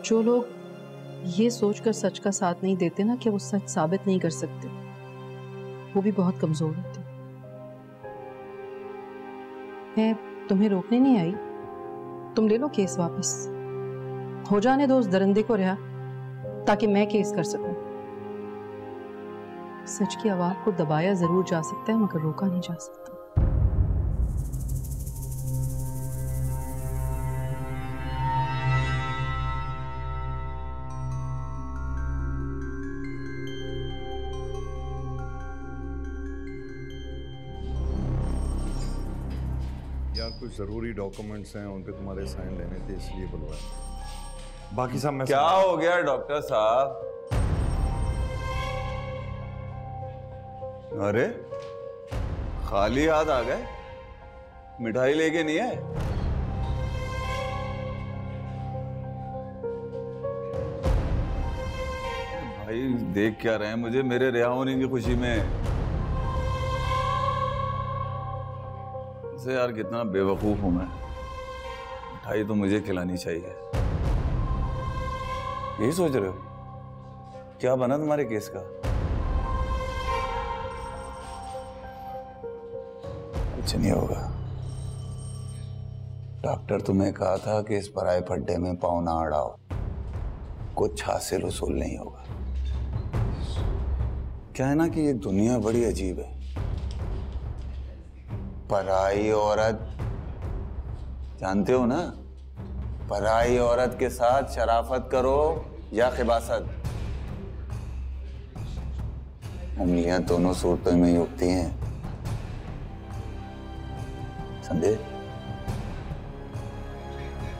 जो लोग ये सोचकर सच का साथ नहीं देते ना कि वो सच साबित नहीं कर सकते, वो भी बहुत कमजोर होते। मैं तुम्हें रोकने नहीं आई, तुम ले लो केस वापस, हो जाने दो उस दरिंदे को रिहा, ताकि मैं केस कर सकूं। सच की आवाज को दबाया जरूर जा सकता है मगर रोका नहीं जा सकता। यार कुछ जरूरी डॉक्यूमेंट्स हैं, उन पे तुम्हारे साइन लेने थे इसलिए बुलवाया। बाकी सब मैं क्या हो गया डॉक्टर साहब? अरे खाली हाथ आ गए, मिठाई लेके नहीं है? भाई देख क्या रहे हैं मुझे मेरे रिहा होने की खुशी में? से यार कितना बेवकूफ हूं मैं। मिठाई तो मुझे खिलानी चाहिए। यही सोच रहे हो? क्या बना तुम्हारे केस का? कुछ नहीं होगा। डॉक्टर तुम्हें कहा था कि इस पराए फड्डे में पाँव ना अड़ाओ, कुछ हासिल उसूल नहीं होगा। क्या है ना कि ये दुनिया बड़ी अजीब है। पराई औरत, जानते हो ना, पराई औरत के साथ शराफत करो या खिबासत, उंगलियां दोनों सूरतों में ही उगती हैं, समझे?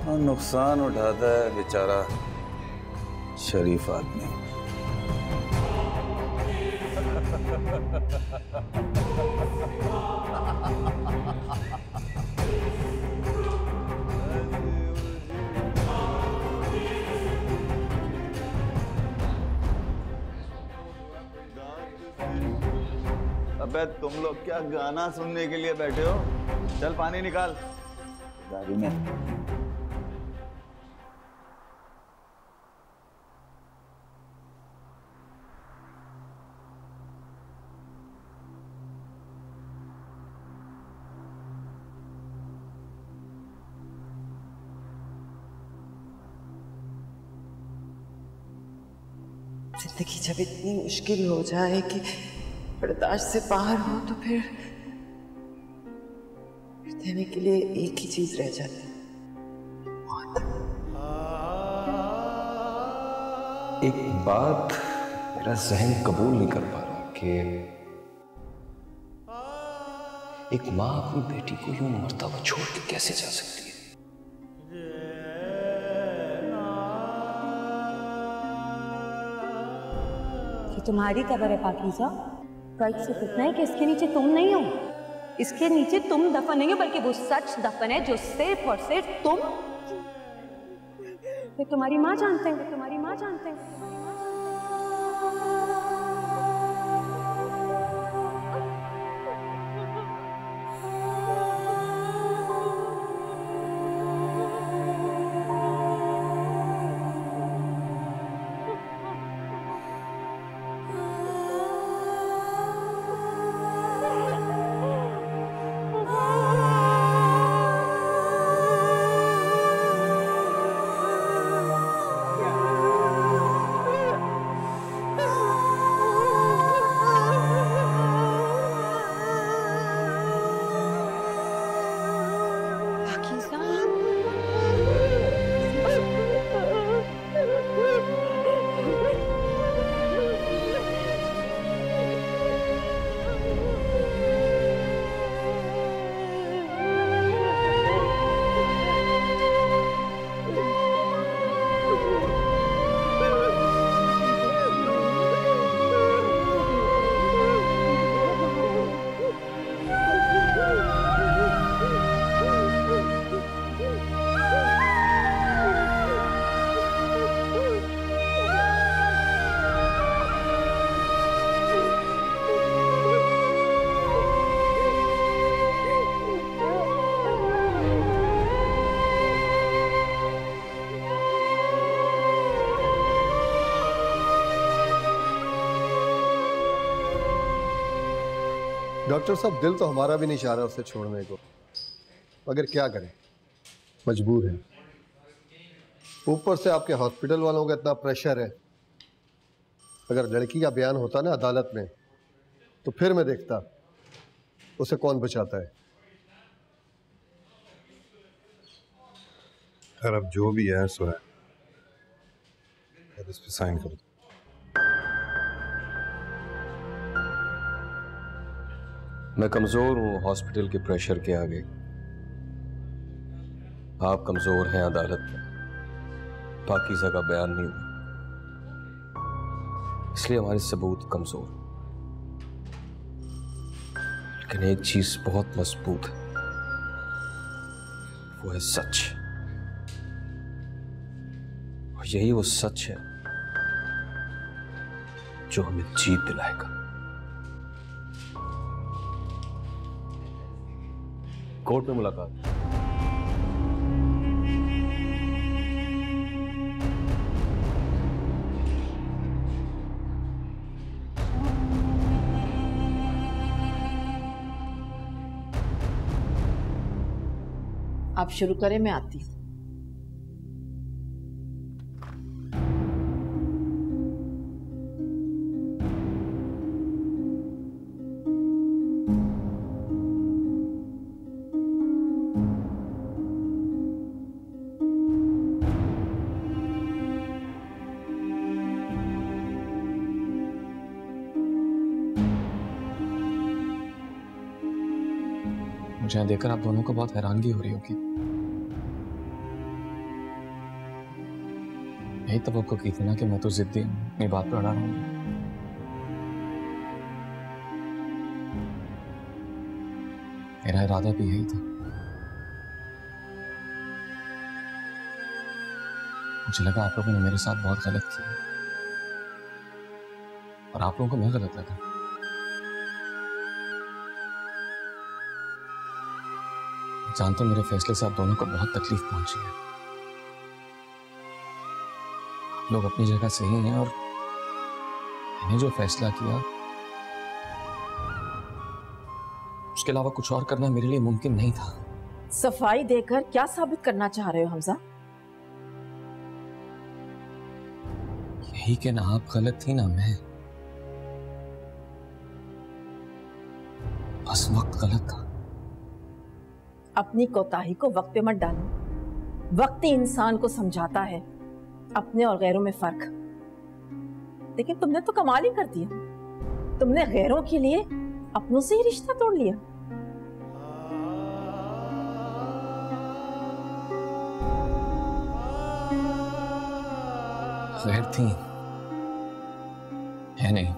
और नुकसान उठाता है बेचारा शरीफ आदमी। अबे तुम लोग क्या गाना सुनने के लिए बैठे हो? चल पानी निकाल गाड़ी में। जिंदगी जब इतनी मुश्किल हो जाए कि बर्दाश्त से बाहर हो तो फिर देने के लिए एक ही चीज रह जाती है, मौत। एक बात मेरा जहन कबूल नहीं कर पा रहा कि एक माँ अपनी बेटी को यूं मरता हुआ छोड़ के कैसे जा सकती है। ये तुम्हारी कब्र है पाकीज़ा, राइट से पूछना है कि इसके नीचे तुम नहीं हो। इसके नीचे तुम दफन नहीं हो, बल्कि वो सच दफन है जो सिर्फ और सिर्फ तुम, ये तुम्हारी माँ जानते हैं, तुम्हारी माँ जानते हैं। डॉक्टर साहब, दिल तो हमारा भी नहीं चाह रहा उसे छोड़ने को, मगर क्या करें, मजबूर है। ऊपर से आपके हॉस्पिटल वालों का इतना प्रेशर है। अगर लड़की का बयान होता ना अदालत में तो फिर मैं देखता उसे कौन बचाता है। खैर अब जो भी है सो है, अब इस पे साइन कर दो। मैं कमजोर हूं हॉस्पिटल के प्रेशर के आगे, आप कमजोर हैं अदालत में। पाकीज़ा का बयान नहीं हुआ, इसलिए हमारे सबूत कमजोर। लेकिन एक चीज बहुत मजबूत है, वो है सच। और यही वो सच है जो हमें जीत दिलाएगा। कोर्ट में मुलाकात। आप शुरू करें, मैं आती हूँ। मुझे देखकर आप दोनों को बहुत हैरानगी हो रही होगी। यही तवक्को की थी ना कि मैं तो जिद्दी हूं, अपनी बात पर अड़ा रहूंगा। मेरा इरादा भी यही था। मुझे लगा आप लोगों ने मेरे साथ बहुत गलत किया और आप लोगों को मैं गलत लगा। जानते हो मेरे फैसले से आप दोनों को बहुत तकलीफ पहुंची है। आप लोग अपनी जगह सही हैं और मैंने जो फैसला किया उसके अलावा कुछ और करना मेरे लिए मुमकिन नहीं था। सफाई देकर क्या साबित करना चाह रहे हो हमजा? यही कि ना आप गलत थी ना मैं, बस वक्त गलत था। अपनी कोताही को वक्त पे मत डालो। वक्त ही इंसान को समझाता है अपने और गैरों में फर्क। लेकिन तुमने तो कमाल ही कर दिया। तुमने गैरों के लिए अपनों से ही रिश्ता तोड़ लिया। गैर थी है नहीं,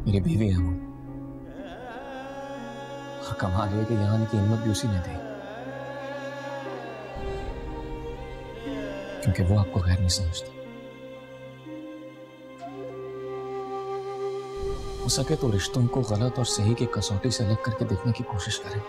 मेरी बीवी है वो। और कमाल है कि यहाँ आने की हिम्मत भी उसी ने दी, क्योंकि वो आपको गैर नहीं समझता। हो सके तो रिश्तों को गलत और सही की कसौटी से अलग करके देखने की कोशिश करें।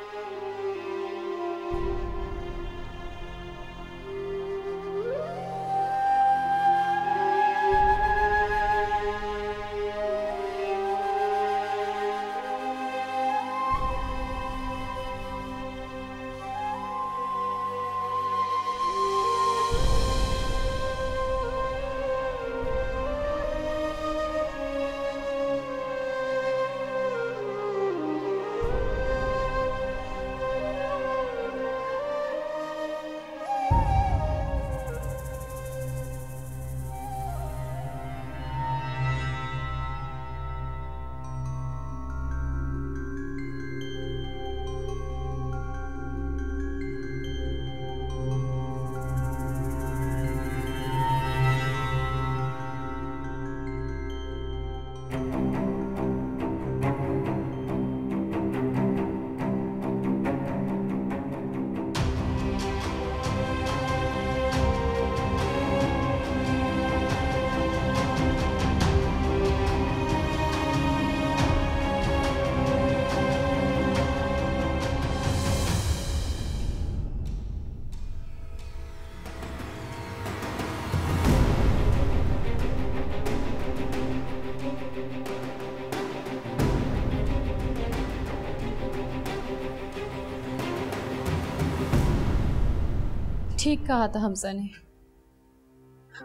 ठीक कहा था हमजा ने,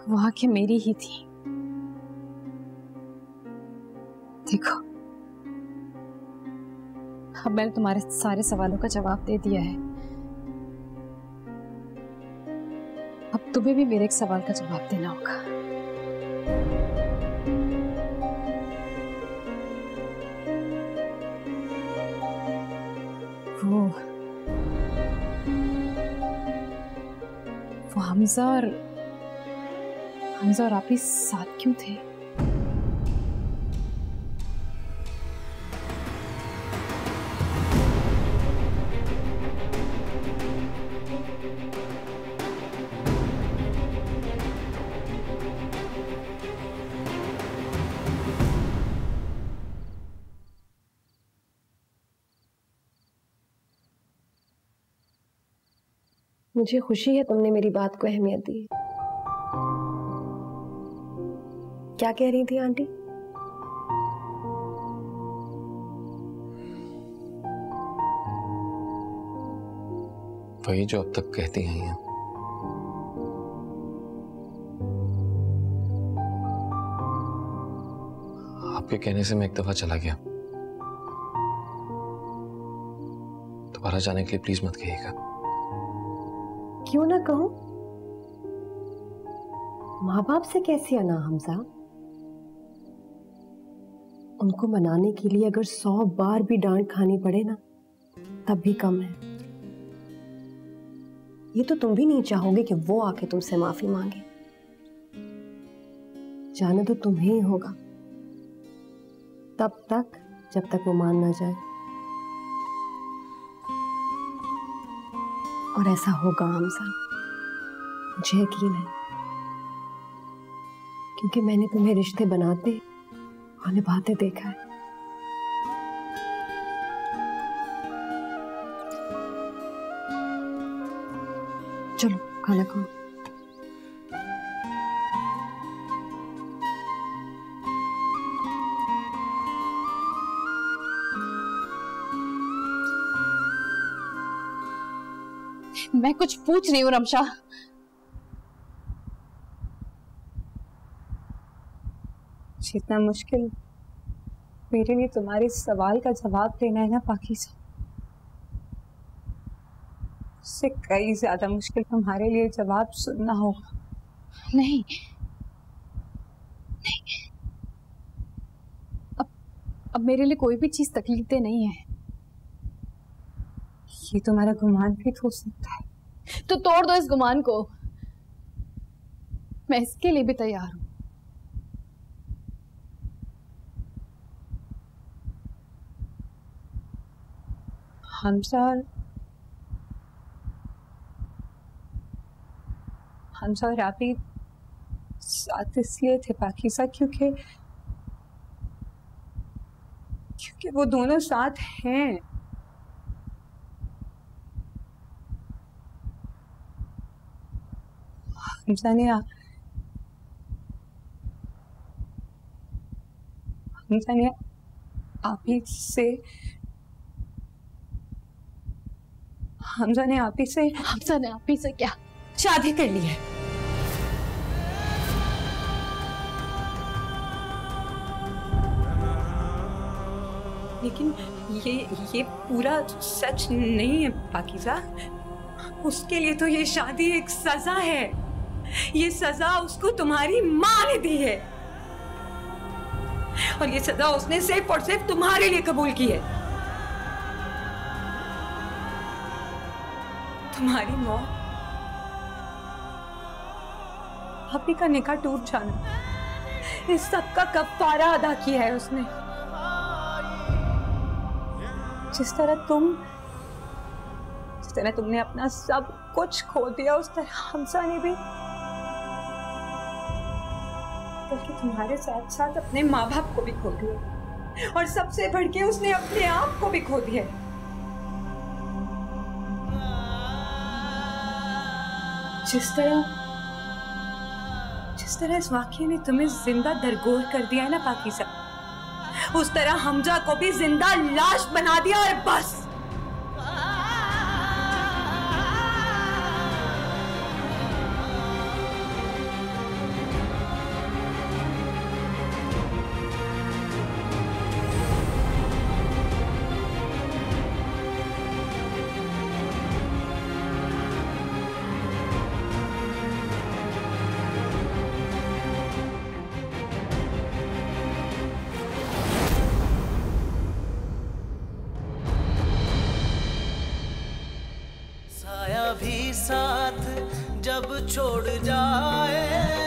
वो आंखें मेरी ही थी। देखो, अब मैंने तुम्हारे सारे सवालों का जवाब दे दिया है। अब तुम्हें भी मेरे एक सवाल का जवाब देना होगा। वो हमजा और आप ही साथ क्यों थे? मुझे खुशी है तुमने मेरी बात को अहमियत दी। क्या कह रही थी आंटी? वही जो अब तक कहती आई हैं। आपके कहने से मैं एक दफा चला गया, दोबारा जाने के लिए प्लीज मत कहिएगा। क्यों ना कहूं? माँ बाप से कैसी अना हमजा? उनको मनाने के लिए अगर 100 बार भी डांट खानी पड़े ना, तब भी कम है। ये तो तुम भी नहीं चाहोगे कि वो आके तुमसे माफी मांगे। जाना तो तुम्हें ही होगा, तब तक जब तक वो मान ना जाए। और ऐसा होगा हमजा, मुझे यकीन है, क्योंकि मैंने तुम्हें रिश्ते बनाते और निभाते देखा है। चलो खाना खाओ। मैं कुछ पूछ रही हूँ रमशा। जितना मुश्किल मेरे लिए तुम्हारे सवाल का जवाब देना है ना पाकीज़ा, उससे कई ज्यादा मुश्किल तुम्हारे लिए जवाब सुनना होगा। नहीं, अब मेरे लिए कोई भी चीज तकलीफदेह नहीं है। ये तुम्हारा गुमान भी हो सकता है, तो तोड़ दो इस गुमान को। मैं इसके लिए भी तैयार हूं। हमजा और आप ही साथ इसलिए थे पाकीज़ा क्योंकि वो दोनों साथ हैं। हमजा ने आप ही से क्या शादी कर ली है। लेकिन ये पूरा सच नहीं है पाकीज़ा। उसके लिए तो ये शादी एक सजा है। ये सजा उसको तुम्हारी माँ ने दी है, और ये सजा उसने सिर्फ और सिर्फ तुम्हारे लिए कबूल की है। तुम्हारी मौत, भाभी का निकाह टूट जाना, इस सब का कफ्फारा अदा किया है उसने। जिस तरह तुमने अपना सब कुछ खो दिया, उस तरह हमजा ने भी, बल्कि तुम्हारे साथ साथ अपने माँ बाप को भी खो दिया, और सबसे बढ़ के उसने अपने आप को भी खो दिया। जिस तरह इस वाकये ने तुम्हें जिंदा दरगोर कर दिया है ना पाकीज़ा, उस तरह हमजा को भी जिंदा लाश बना दिया, और बस। छोड़ जाए